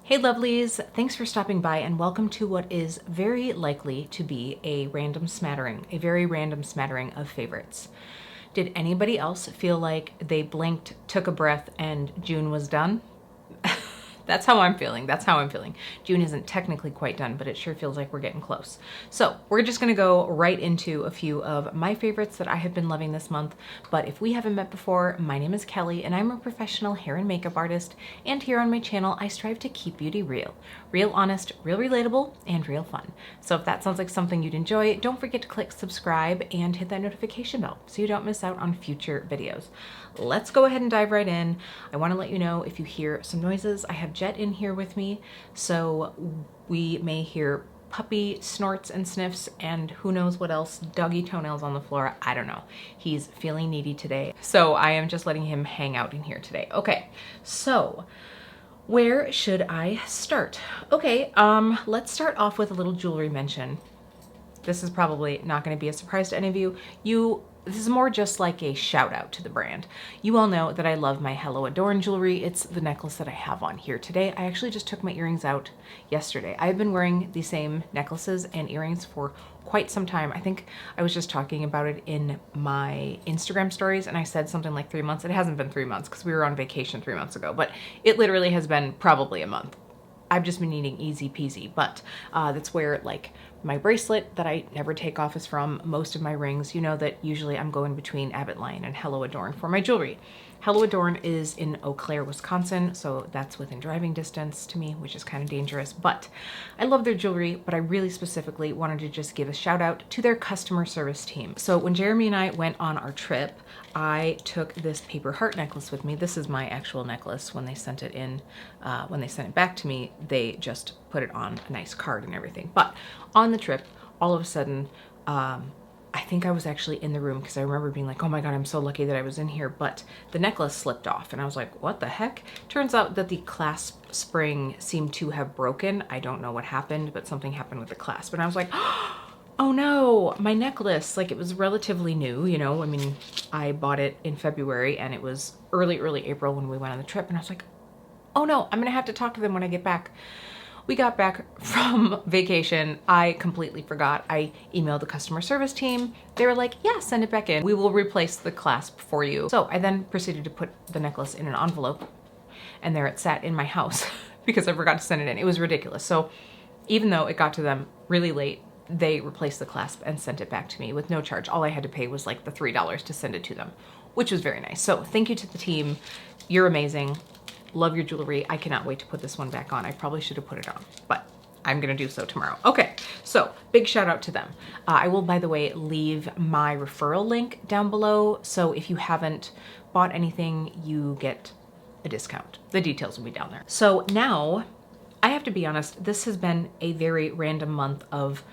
Hey lovelies, thanks for stopping by and welcome to what is very likely to be a very random smattering of favorites. Did anybody else feel like they blinked, took a breath, and June was done? That's how I'm feeling. June isn't technically quite done, but it sure feels like we're getting close. So we're just gonna go right into a few of my favorites that I have been loving this month. But if we haven't met before, my name is Kelly and I'm a professional hair and makeup artist. And here on my channel, I strive to keep beauty real. Real honest, real relatable, and real fun. So if that sounds like something you'd enjoy, don't forget to click subscribe and hit that notification bell so you don't miss out on future videos. Let's go ahead and dive right in. I want to let you know if you hear some noises, I have Jet in here with me, so we may hear puppy snorts and sniffs and who knows what else, doggy toenails on the floor, I don't know. He's feeling needy today, so I am just letting him hang out in here today. Okay, so where should I start? Okay, let's start off with a little jewelry mention. This is probably not going to be a surprise to any of you. This is more just like a shout out to the brand. You all know that I love my Hello Adorn jewelry. It's the necklace that I have on here today. I actually just took my earrings out yesterday. I've been wearing the same necklaces and earrings for quite some time. I think I was just talking about it in my Instagram stories and I said something like 3 months. It hasn't been 3 months because we were on vacation 3 months ago, but it literally has been probably a month. I've just been eating easy peasy, but that's where like my bracelet that I never take off is from, most of my rings. You know that usually I'm going between Abbott Line and Hello Adorn for my jewelry. Hello Adorn is in Eau Claire, Wisconsin, so that's within driving distance to me, which is kind of dangerous, but I love their jewelry, but I really specifically wanted to just give a shout out to their customer service team. So when Jeremy and I went on our trip, I took this paper heart necklace with me. This is my actual necklace. When they sent it in, when they sent it back to me, they just put it on a nice card and everything. But on the trip, all of a sudden, I think I was actually in the room because I remember being like, oh my God, I'm so lucky that I was in here, but the necklace slipped off and I was like, what the heck? Turns out that the clasp spring seemed to have broken. I don't know what happened, but something happened with the clasp. And I was like, oh no, my necklace, like it was relatively new, you know, I mean, I bought it in February and it was early April when we went on the trip and I was like, oh no, I'm gonna have to talk to them when I get back. We got back from vacation. I completely forgot. I emailed the customer service team. They were like, yeah, send it back in. We will replace the clasp for you. So I then proceeded to put the necklace in an envelope and there it sat in my house because I forgot to send it in. It was ridiculous. So even though it got to them really late, they replaced the clasp and sent it back to me with no charge. All I had to pay was like the $3 to send it to them, which was very nice. So thank you to the team. You're amazing. Love your jewelry. I cannot wait to put this one back on. I probably should have put it on, but I'm gonna do so tomorrow. Okay, so big shout out to them. I will, by the way, leave my referral link down below. So if you haven't bought anything, you get a discount. The details will be down there. So now, I have to be honest, this has been a very random month of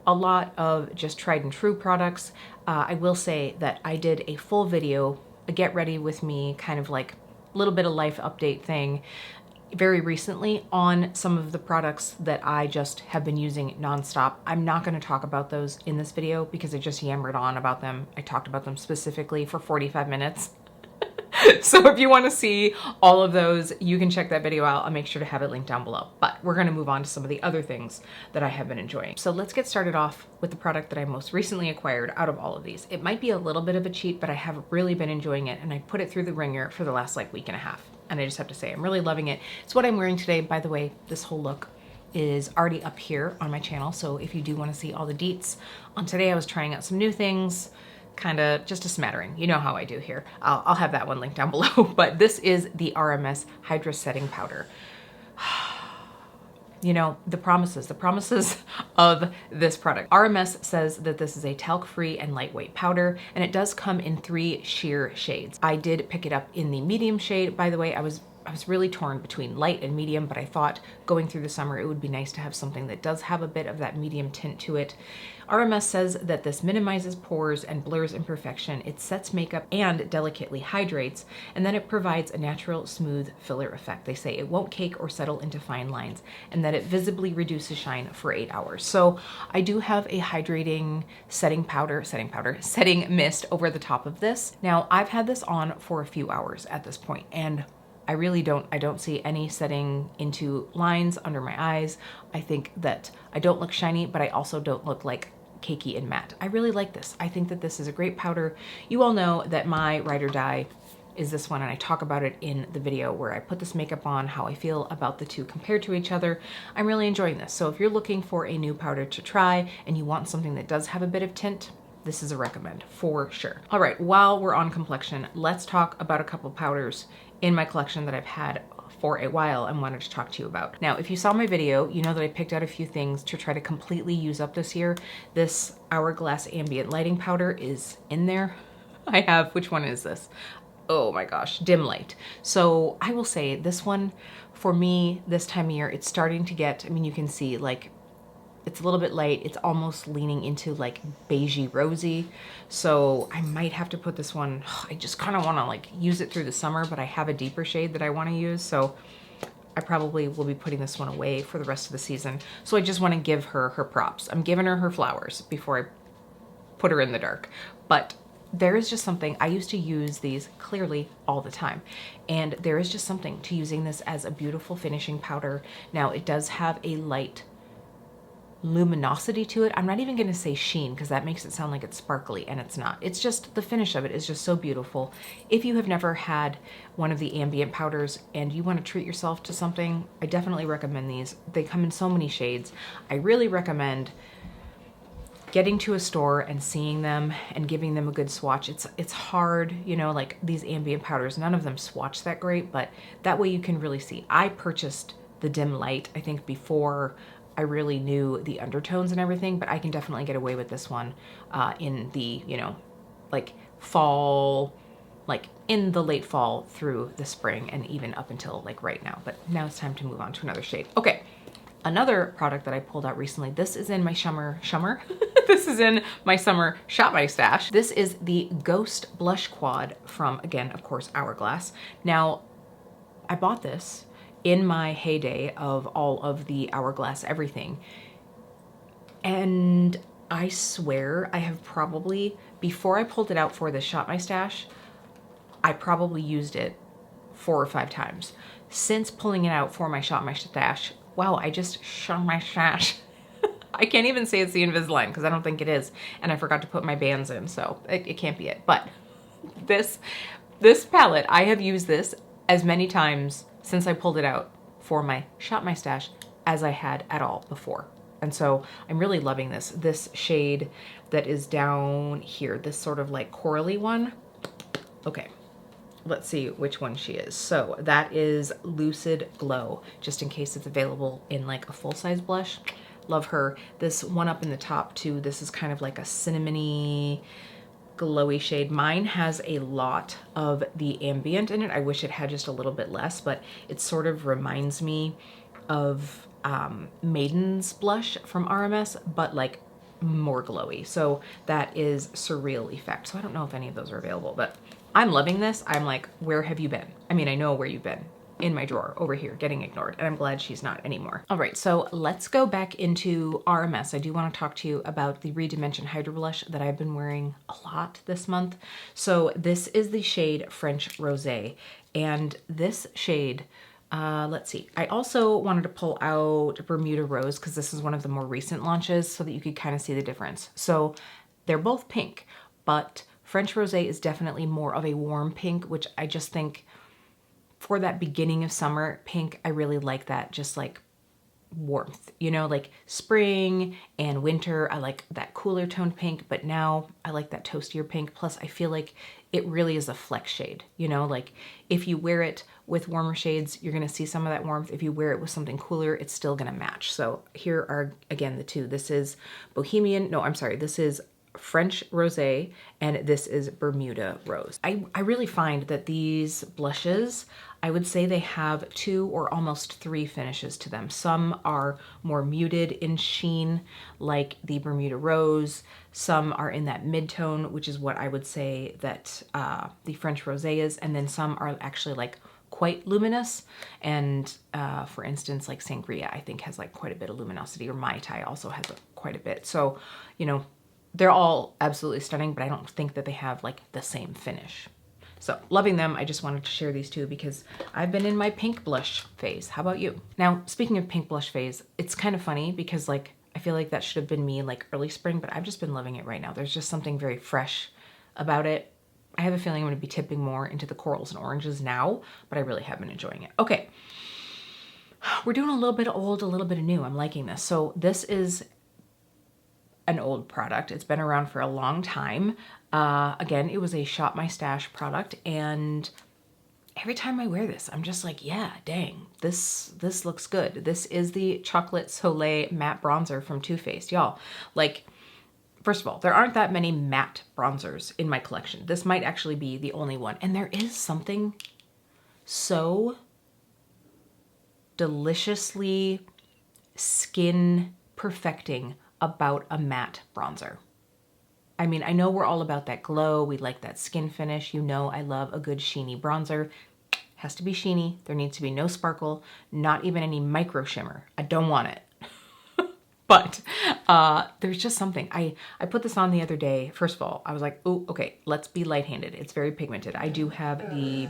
a lot of just tried and true products. I will say that I did a full video, a get ready with me, kind of like little bit of life update thing very recently on some of the products that I just have been using nonstop. I'm not going to talk about those in this video because I just yammered on about them. I talked about them specifically for 45 minutes. So if you want to see all of those, you can check that video out. I'll make sure to have it linked down below. But we're going to move on to some of the other things that I have been enjoying. So let's get started off with the product that I most recently acquired out of all of these. It might be a little bit of a cheat, but I have really been enjoying it and I put it through the ringer for the last like week and a half. And I just have to say, I'm really loving it. It's what I'm wearing today. By the way, this whole look is already up here on my channel. So if you do want to see all the deets on today, I was trying out some new things. Kind of just a smattering. You know how I do here. I'll have that one linked down below, but this is the RMS Hydra Setting Powder. You know, the promises of this product. RMS says that this is a talc-free and lightweight powder, and it does come in 3 sheer shades. I did pick it up in the medium shade. By the way, I was really torn between light and medium, but I thought going through the summer, it would be nice to have something that does have a bit of that medium tint to it. RMS says that this minimizes pores and blurs imperfection. It sets makeup and delicately hydrates, and then it provides a natural, smooth filler effect. They say it won't cake or settle into fine lines, and that it visibly reduces shine for 8 hours. So I do have a hydrating setting mist over the top of this. Now, I've had this on for a few hours at this point, and I really don't, I don't see any setting into lines under my eyes. I think that I don't look shiny, but I also don't look like cakey and matte. I really like this. I think that this is a great powder. You all know that my ride or die is this one, and I talk about it in the video where I put this makeup on, how I feel about the two compared to each other. I'm really enjoying this. So if you're looking for a new powder to try and you want something that does have a bit of tint, this is a recommend for sure. All right, while we're on complexion, let's talk about a couple powders in my collection that I've had for a while and wanted to talk to you about. Now, if you saw my video, you know that I picked out a few things to try to completely use up this year. This Hourglass Ambient Lighting Powder is in there. I have, which one is this? Oh my gosh, Dim Light. So I will say this one, for me, this time of year, it's starting to get, I mean, you can see like, it's a little bit light. It's almost leaning into like beigey rosy. So I might have to put this one, I just kind of want to like use it through the summer, but I have a deeper shade that I want to use. So I probably will be putting this one away for the rest of the season. So I just want to give her her props. I'm giving her her flowers before I put her in the dark. But there is just something, I used to use these clearly all the time, and there is just something to using this as a beautiful finishing powder. Now it does have a light luminosity to it. I'm not even going to say sheen because that makes it sound like it's sparkly, and it's not. It's just the finish of it is just so beautiful. If you have never had one of the ambient powders and you want to treat yourself to something, I definitely recommend these. They come in so many shades. I really recommend getting to a store and seeing them and giving them a good swatch. It's hard, you know, like these ambient powders, none of them swatch that great, but that way you can really see. I purchased the Dim Light, I think, before I really knew the undertones and everything, but I can definitely get away with this one in the, you know, like fall, like in the late fall through the spring and even up until like right now. But now it's time to move on to another shade. Okay. Another product that I pulled out recently, this is in my summer, this is in my summer Shop My Stash. This is the Ghost Blush Quad from, again, of course, Hourglass. Now, I bought this in my heyday of all of the Hourglass everything. And I swear I have probably, before I pulled it out for the Shop My Stash, I probably used it 4 or 5 times. Since pulling it out for my Shop My Stash, wow, I just shot my stash. I can't even say it's the Invisalign because I don't think it is. And I forgot to put my bands in, so it can't be it. But this palette, I have used this as many times since I pulled it out for my Shop My Stash as I had at all before. And so I'm really loving this. This shade that is down here, this sort of like corally one. Okay. Let's see which one she is. So that is Lucid Glow, just in case it's available in like a full-size blush. Love her. This one up in the top too, this is kind of like a cinnamony, glowy shade. Mine has a lot of the ambient in it. I wish it had just a little bit less, but it sort of reminds me of Maiden's blush from RMS, but like more glowy. So that is Surreal Effect. So I don't know if any of those are available, but I'm loving this. I'm like, where have you been? I mean, I know where you've been. In my drawer over here getting ignored, and I'm glad she's not anymore. All right, so let's go back into RMS. I do want to talk to you about the ReDimension HydraBlush that I've been wearing a lot this month. So this is the shade French Rosé, and this shade, let's see. I also wanted to pull out Bermuda Rose because this is one of the more recent launches so that you could kind of see the difference. So they're both pink, but French Rosé is definitely more of a warm pink, which I just think for that beginning of summer pink, I really like that, just like warmth, you know, like spring and winter, I like that cooler toned pink, but now I like that toastier pink. Plus I feel like it really is a flex shade, you know, like if you wear it with warmer shades, you're gonna see some of that warmth. If you wear it with something cooler, it's still gonna match. So here are, again, the two. This is this is French Rosé, and this is Bermuda Rose. I really find that these blushes, I would say they have 2 or almost 3 finishes to them. Some are more muted in sheen, like the Bermuda Rose. Some are in that mid-tone, which is what I would say that the French Rosé is. And then some are actually like quite luminous. And for instance, like Sangria, I think has like quite a bit of luminosity, or Mai Tai also has quite a bit. So, you know, they're all absolutely stunning, but I don't think that they have like the same finish. So loving them. I just wanted to share these two because I've been in my pink blush phase. How about you? Now, speaking of pink blush phase, it's kind of funny because like, I feel like that should have been me like early spring, but I've just been loving it right now. There's just something very fresh about it. I have a feeling I'm gonna be tipping more into the corals and oranges now, but I really have been enjoying it. Okay, we're doing a little bit of old, a little bit of new. I'm liking this. So this is an old product. It's been around for a long time. Again, it was a Shop My Stash product, and every time I wear this, I'm just like, yeah, dang, this looks good. This is the Chocolate Soleil Matte Bronzer from Too Faced. Y'all, like, first of all, there aren't that many matte bronzers in my collection. This might actually be the only one. And there is something so deliciously skin perfecting about a matte bronzer. I mean, I know we're all about that glow. We like that skin finish. You know, I love a good sheeny bronzer. Has to be sheeny. There needs to be no sparkle, not even any micro shimmer. I don't want it. But there's just something. I put this on the other day. First of all, I was like, oh, okay, let's be light-handed. It's very pigmented. I do have the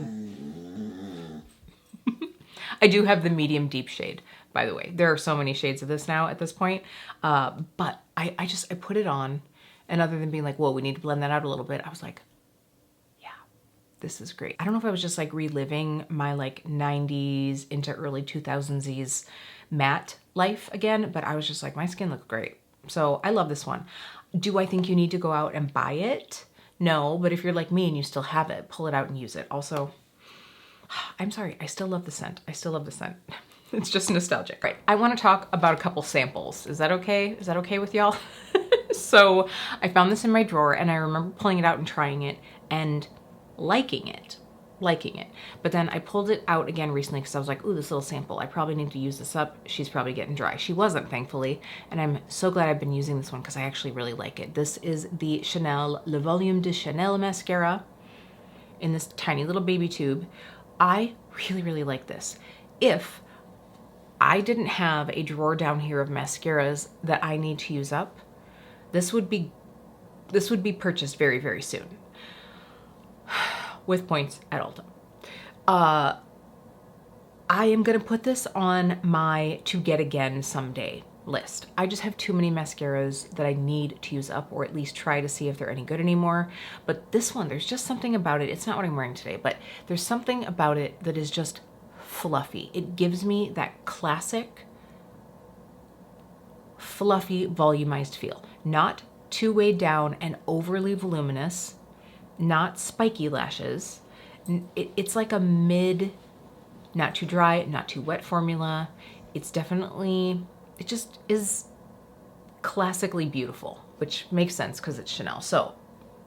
medium deep shade, by the way. There are so many shades of this now at this point. But I put it on, and other than being like, whoa, we need to blend that out a little bit, I was like, yeah, this is great. I don't know if I was just like reliving my like 90s into early 2000s matte life again, but I was just like, my skin looked great. So I love this one. Do I think you need to go out and buy it? No, but if you're like me and you still have it, pull it out and use it. Also, I'm sorry, I still love the scent. I still love the scent. It's just nostalgic. Right, I want to talk about a couple samples. Is that okay? Is that okay with y'all? So I found this in my drawer, and I remember pulling it out and trying it and liking it. But then I pulled it out again recently because I was like, ooh, this little sample, I probably need to use this up. She's probably getting dry. She wasn't, thankfully, and I'm so glad I've been using this one because I actually really like it. This is the Chanel Le Volume de Chanel mascara in this tiny little baby tube. I really, really like this. If I didn't have a drawer down here of mascaras that I need to use up, this would be purchased very, very soon with points at Ulta. I am gonna put this on my to get again someday list. I just have too many mascaras that I need to use up, or at least try to see if they're any good anymore. But this one, there's just something about it. It's not what I'm wearing today, but there's something about it that is just fluffy. It gives me that classic fluffy volumized feel. Not too weighed down and overly voluminous, not spiky lashes. It's like a mid, not too dry, not too wet formula. It's definitely, it just is classically beautiful, which makes sense because it's Chanel. So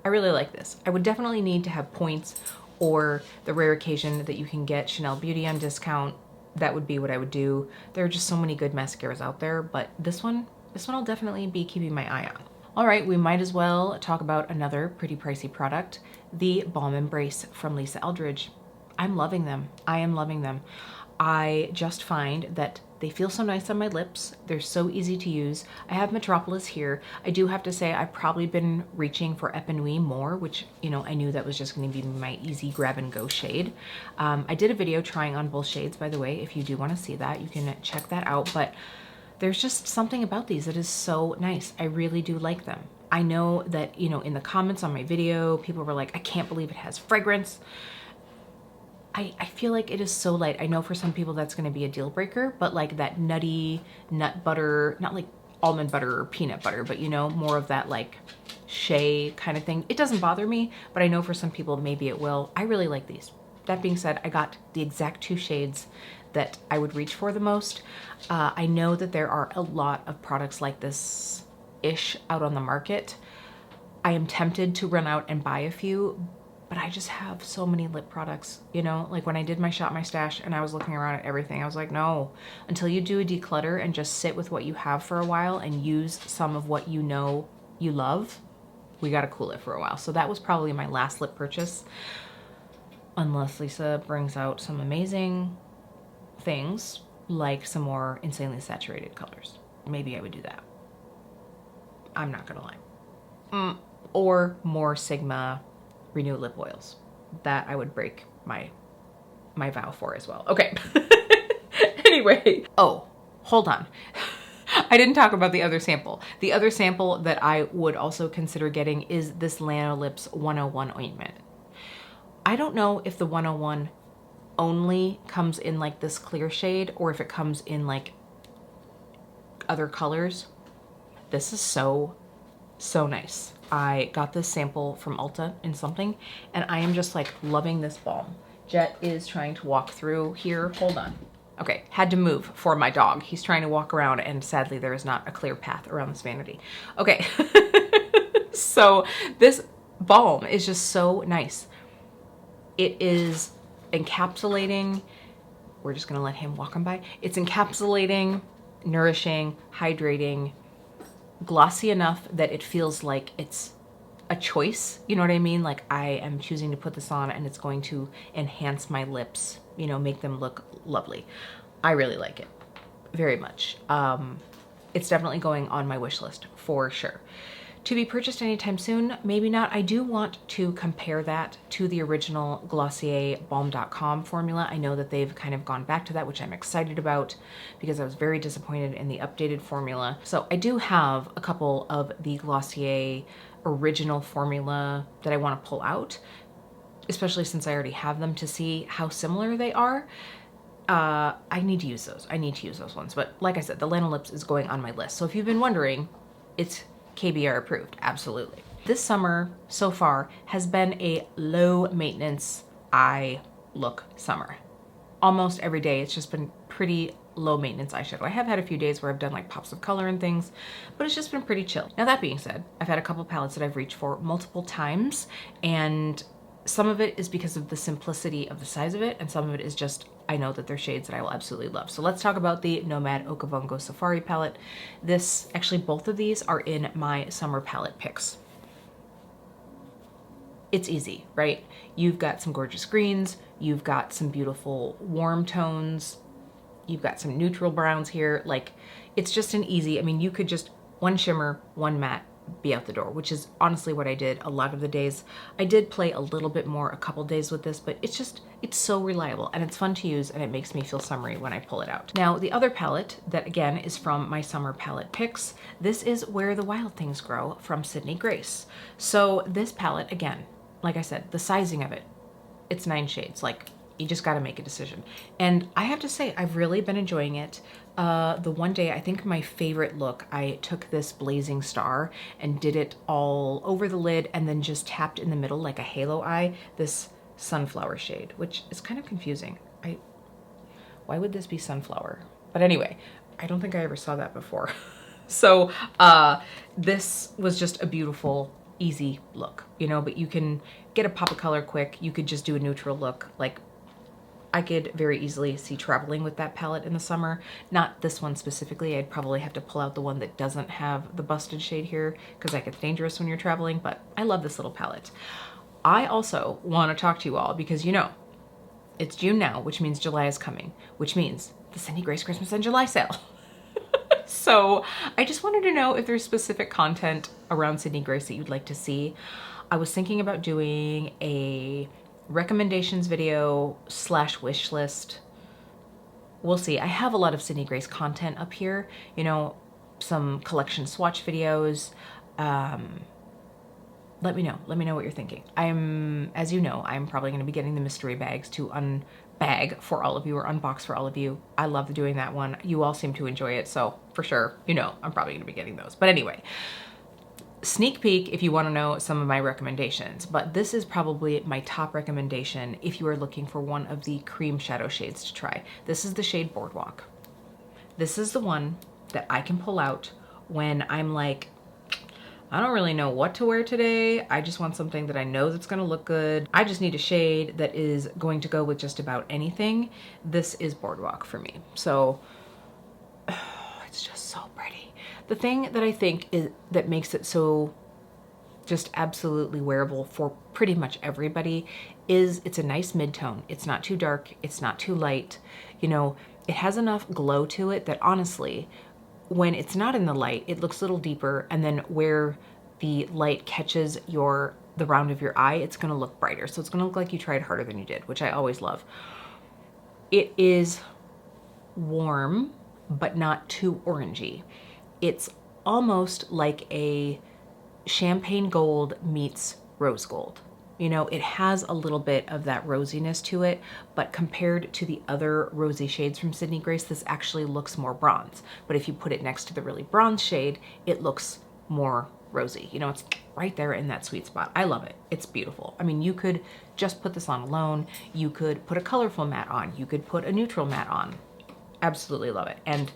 I really like this. I would definitely need to have points or the rare occasion that you can get Chanel Beauty on discount. That would be what I would do. There are just so many good mascaras out there, but this one I'll definitely be keeping my eye on. All right, we might as well talk about another pretty pricey product, the Balm Embrace from Lisa Eldridge. I'm loving them. I am loving them. I just find that they feel so nice on my lips. They're so easy to use. I have Metropolis here. I do have to say I've probably been reaching for Epinui more, which, you know, I knew that was just going to be my easy grab and go shade. I did a video trying on both shades, by the way. If you do want to see that, you can check that out. But there's just something about these that is so nice. I really do like them. I know that, you know, in the comments on my video, people were like, I can't believe it has fragrance. I feel like it is so light. I know for some people that's going to be a deal breaker, but like that nutty nut butter, not like almond butter or peanut butter, but you know, more of that like shea kind of thing. It doesn't bother me, but I know for some people maybe it will. I really like these. That being said, I got the exact 2 shades that I would reach for the most. I know that there are a lot of products like this-ish out on the market. I am tempted to run out and buy a few, but I just have so many lip products, you know? Like when I did my Shop My Stash and I was looking around at everything, I was like, no, until you do a declutter and just sit with what you have for a while and use some of what you know you love, we gotta cool it for a while. So that was probably my last lip purchase, unless Lisa brings out some amazing things, like some more insanely saturated colors. Maybe I would do that. I'm not gonna lie. Or more Sigma Renew lip oils. that I would break my vow for as well. Okay. Anyway. Oh, hold on. I didn't talk about the other sample. The other sample that I would also consider getting is this Lanolips 101 ointment. I don't know if the 101 only comes in like this clear shade or if it comes in like other colors. This is so nice. I got this sample from Ulta in something, and I am just like loving this balm. Jet is trying to walk through here. Hold on. Okay, had to move for my dog. He's trying to walk around, and sadly there is not a clear path around this vanity. Okay, so this balm is just so nice. It is encapsulating. We're just gonna let him walk on by. It's encapsulating, nourishing, hydrating, glossy enough that it feels like it's a choice. You know what I mean? Like I am choosing to put this on and it's going to enhance my lips, you know, make them look lovely. I really like it very much. It's definitely going on my wish list for sure. To be purchased anytime soon, maybe not. I do want to compare that to the original Glossier Balm.com formula. I know that they've kind of gone back to that, which I'm excited about because I was very disappointed in the updated formula. So I do have a couple of the Glossier original formula that I want to pull out, especially since I already have them, to see how similar they are. I need to use those. I need to use those ones. But like I said, the Lanolips is going on my list. So if you've been wondering, it's KBR approved, absolutely. This summer so far has been a low maintenance eye look summer. Almost every day it's just been pretty low maintenance eyeshadow. I have had a few days where I've done like pops of color and things, but it's just been pretty chill. Now that being said, I've had a couple palettes that I've reached for multiple times, and some of it is because of the simplicity of the size of it, and some of it is just I know that they're shades that I will absolutely love. So let's talk about the Nomad Okavango Safari palette. Actually both of these are in my summer palette picks. It's easy, right? You've got some gorgeous greens, you've got some beautiful warm tones, you've got some neutral browns here. Like, it's just an easy, I mean, you could just one shimmer, one matte, be out the door, which is honestly what I did a lot of the days. I did play a little bit more a couple days with this, but it's so reliable and it's fun to use and it makes me feel summery when I pull it out. Now, the other palette that again is from my summer palette picks, this is Where the Wild Things Grow from Sydney Grace. So this palette, again, like I said, the sizing of it, it's 9 shades. Like, you just got to make a decision. And I have to say, I've really been enjoying it. The one day, I think my favorite look, I took this Blazing Star and did it all over the lid and then just tapped in the middle like a halo eye, this Sunflower shade, which is kind of confusing. Why would this be sunflower? But anyway, I don't think I ever saw that before. So this was just a beautiful, easy look, you know, but you can get a pop of color quick. You could just do a neutral look. Like, I could very easily see traveling with that palette in the summer. Not this one specifically. I'd probably have to pull out the one that doesn't have the busted shade here because like it's dangerous when you're traveling, but I love this little palette. I also want to talk to you all because, you know, it's June now, which means July is coming, which means the Sydney Grace Christmas and July sale. So I just wanted to know if there's specific content around Sydney Grace that you'd like to see. I was thinking about doing a recommendations video / wish list. We'll see. I have a lot of Sydney Grace content up here, you know, some collection swatch videos. Let me know what you're thinking. As you know, I'm probably going to be getting the mystery bags to unbag for all of you or unbox for all of you. I love doing that one. You all seem to enjoy it, so for sure, you know, I'm probably going to be getting those. But anyway, sneak peek if you want to know some of my recommendations, but this is probably my top recommendation if you are looking for one of the cream shadow shades to try. This is the shade Boardwalk. This is the one that I can pull out when I'm like, I don't really know what to wear today. I just want something that I know that's gonna look good. I just need a shade that is going to go with just about anything. This is Boardwalk for me. So, it's just so pretty. The thing that I think that makes it so just absolutely wearable for pretty much everybody is it's a nice mid-tone. It's not too dark, it's not too light. You know, it has enough glow to it that honestly, when it's not in the light, it looks a little deeper, and then where the light catches your the round of your eye, it's gonna look brighter. So it's gonna look like you tried harder than you did, which I always love. It is warm, but not too orangey. It's almost like a champagne gold meets rose gold. You know, it has a little bit of that rosiness to it, but compared to the other rosy shades from Sydney Grace, this actually looks more bronze. But if you put it next to the really bronze shade, it looks more rosy. You know, it's right there in that sweet spot. I love it. It's beautiful. I mean, you could just put this on alone. You could put a colorful matte on. You could put a neutral matte on. Absolutely love it. And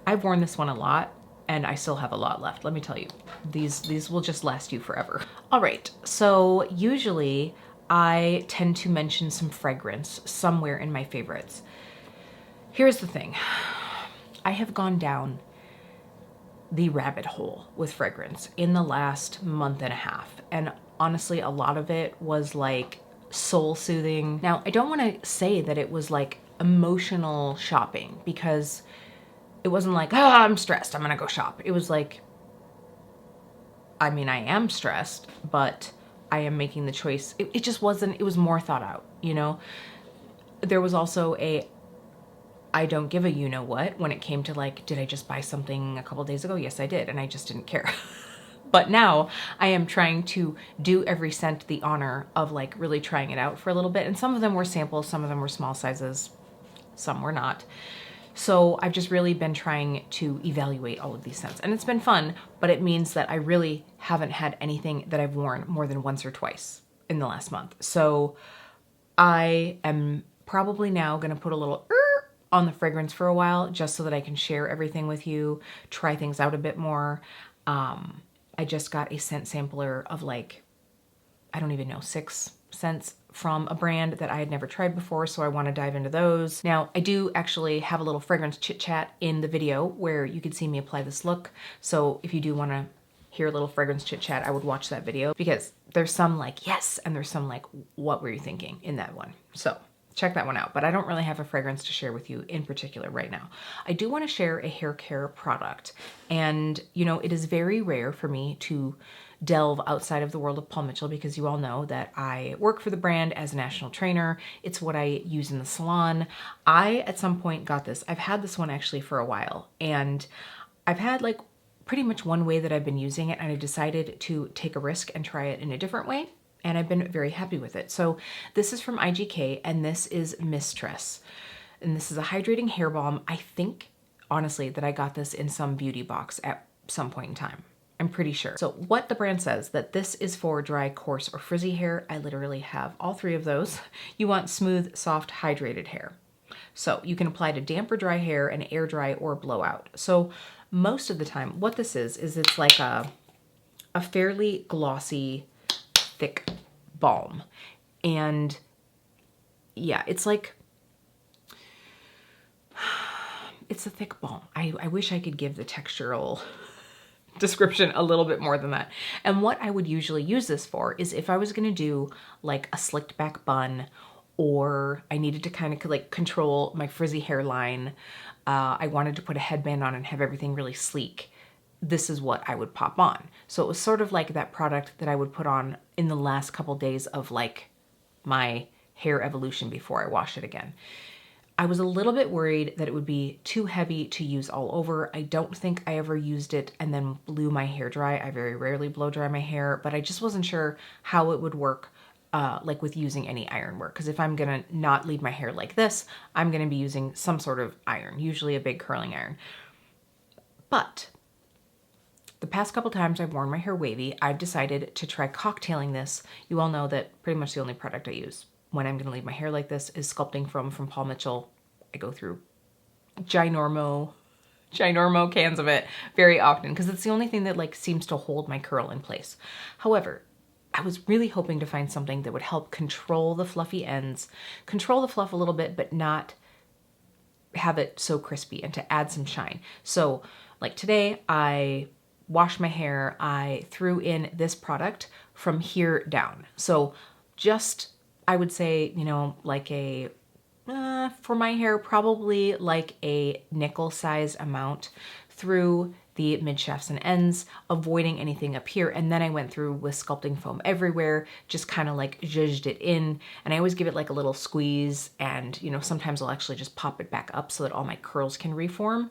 I've worn this one a lot, and I still have a lot left. Let me tell you, these will just last you forever. All right, so usually I tend to mention some fragrance somewhere in my favorites. Here's the thing. I have gone down the rabbit hole with fragrance in the last month and a half. And honestly, a lot of it was like soul soothing. Now, I don't want to say that it was like emotional shopping, because it wasn't like, ah, I'm stressed, I'm gonna go shop. It was like, I mean, I am stressed, but I am making the choice. It just wasn't, it was more thought out, you know? There was also a, I don't give a you know what when it came to like, did I just buy something a couple days ago? Yes, I did, and I just didn't care. But now I am trying to do every scent the honor of like really trying it out for a little bit. And some of them were samples, some of them were small sizes, some were not. So I've just really been trying to evaluate all of these scents, and it's been fun, but it means that I really haven't had anything that I've worn more than once or twice in the last month. So I am probably now gonna put a little on the fragrance for a while, just so that I can share everything with you, try things out a bit more. I just got a scent sampler of like, I don't even know, 6 scents from a brand that I had never tried before, so I want to dive into those. Now, I do actually have a little fragrance chit chat in the video where you can see me apply this look. So if you do want to hear a little fragrance chit chat, I would watch that video, because there's some like, yes, and there's some like, what were you thinking in that one? So check that one out. But I don't really have a fragrance to share with you in particular right now. I do want to share a hair care product. And, you know, it is very rare for me to delve outside of the world of Paul Mitchell, because you all know that I work for the brand as a national trainer. It's what I use in the salon. I, at some point, got this. I've had this one actually for a while, and I've had like pretty much one way that I've been using it, and I decided to take a risk and try it in a different way, and I've been very happy with it. So this is from IGK, and this is Mistress, and this is a hydrating hair balm. I think, honestly, that I got this in some beauty box at some point in time. I'm pretty sure. So what the brand says, that this is for dry, coarse, or frizzy hair. I literally have all 3 of those. You want smooth, soft, hydrated hair. So you can apply to damp or dry hair and air dry or blowout. So most of the time, what this is it's like a fairly glossy, thick balm. And yeah, it's like, it's a thick balm. I wish I could give the textural description a little bit more than that. And what I would usually use this for is if I was going to do like a slicked back bun, or I needed to kind of like control my frizzy hairline. I wanted to put a headband on and have everything really sleek. This is what I would pop on. So it was sort of like that product that I would put on in the last couple days of like my hair evolution before I wash it again. I was a little bit worried that it would be too heavy to use all over. I don't think I ever used it and then blew my hair dry. I very rarely blow dry my hair, but I just wasn't sure how it would work like with using any iron work. Because if I'm gonna not leave my hair like this, I'm gonna be using some sort of iron, usually a big curling iron. But the past couple times I've worn my hair wavy, I've decided to try cocktailing this. You all know that pretty much the only product I use when I'm gonna leave my hair like this is Sculpting Foam from Paul Mitchell. I go through ginormo cans of it very often, because it's the only thing that like seems to hold my curl in place. However, I was really hoping to find something that would help control the fluffy ends, control the fluff a little bit, but not have it so crispy, and to add some shine. So like today, I washed my hair, I threw in this product from here down. So just, I would say, you know, like a, for my hair, probably like a nickel size amount through the mid shafts and ends, avoiding anything up here. And then I went through with sculpting foam everywhere, just kind of like zhuzhed it in. And I always give it like a little squeeze, and you know, sometimes I'll actually just pop it back up so that all my curls can reform.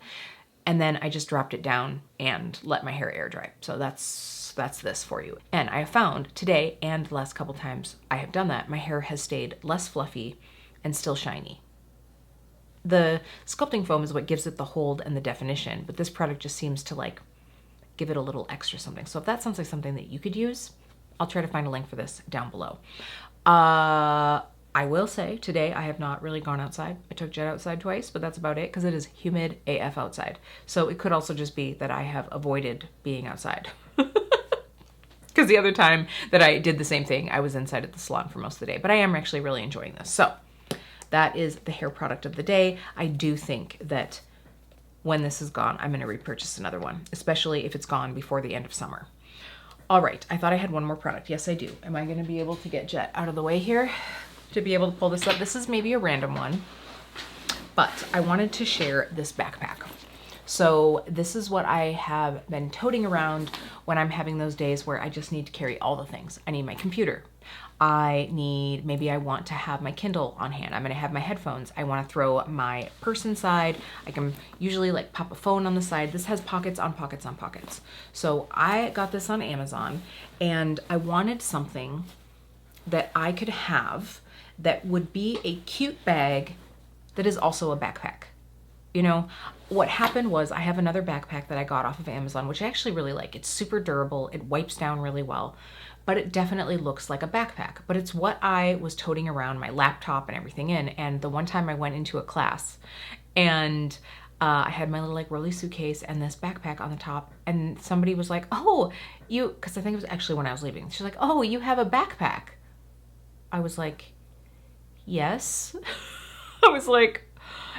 And then I just dropped it down and let my hair air dry. So that's this for you. And I have found today and the last couple times I have done that, my hair has stayed less fluffy and still shiny. The sculpting foam is what gives it the hold and the definition, but this product just seems to like give it a little extra something. So if that sounds like something that you could use, I'll try to find a link for this down below. I will say today I have not really gone outside. I took Jet outside twice, but that's about it because it is humid AF outside. So it could also just be that I have avoided being outside. Because the other time that I did the same thing, I was inside at the salon for most of the day, but I am actually really enjoying this. So that is the hair product of the day. I do think that when this is gone, I'm going to repurchase another one, especially if it's gone before the end of summer. All right, I thought I had one more product. Yes, I do. Am I going to be able to get Jet out of the way here to be able to pull this up? This is maybe a random one, but I wanted to share this backpack. So this is what I have been toting around when I'm having those days where I just need to carry all the things. I need my computer. Maybe I want to have my Kindle on hand. I'm gonna have my headphones. I wanna throw my purse inside. I can usually like pop a phone on the side. This has pockets on pockets on pockets. So I got this on Amazon, and I wanted something that I could have that would be a cute bag that is also a backpack. You know, what happened was I have another backpack that I got off of Amazon, which I actually really like. It's super durable. It wipes down really well, but it definitely looks like a backpack. But it's what I was toting around my laptop and everything in. And the one time I went into a class and I had my little like rolly suitcase and this backpack on the top, and somebody was like, oh, because I think it was actually when I was leaving. She's like, oh, you have a backpack. I was like, yes. I was like,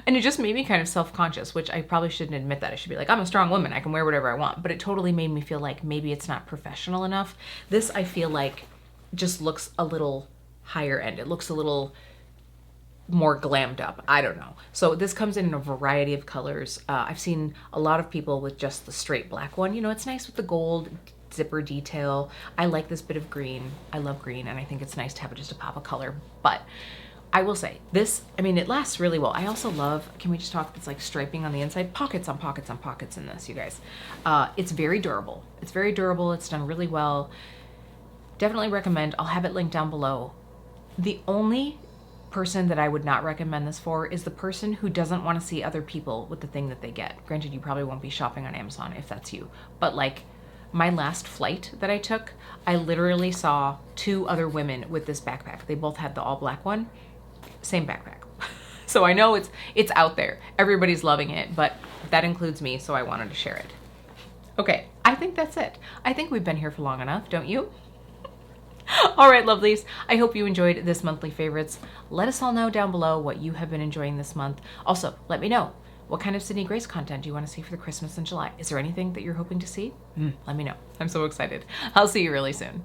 and it just made me kind of self-conscious, which I probably shouldn't admit that. I should be like, I'm a strong woman. I can wear whatever I want. But it totally made me feel like maybe it's not professional enough. This, I feel like, just looks a little higher end. It looks a little more glammed up. I don't know. So this comes in a variety of colors. I've seen a lot of people with just the straight black one. You know, it's nice with the gold zipper detail. I like this bit of green. I love green, and I think it's nice to have just a pop of color. But I will say this, I mean, it lasts really well. I also love, can we just talk, it's like striping on the inside, pockets on pockets on pockets in this, you guys. It's very durable. It's very durable. It's done really well. Definitely recommend. I'll have it linked down below. The only person that I would not recommend this for is the person who doesn't want to see other people with the thing that they get. Granted, you probably won't be shopping on Amazon if that's you, but like my last flight that I took, I literally saw 2 other women with this backpack. They both had the all black one. Same backpack. So I know it's out there. Everybody's loving it, but that includes me, so I wanted to share it. Okay, I think that's it. I think we've been here for long enough, don't you? All right, lovelies. I hope you enjoyed this monthly favorites. Let us all know down below what you have been enjoying this month. Also, let me know, what kind of Sydney Grace content do you want to see for the Christmas in July? Is there anything that you're hoping to see? Let me know. I'm so excited. I'll see you really soon.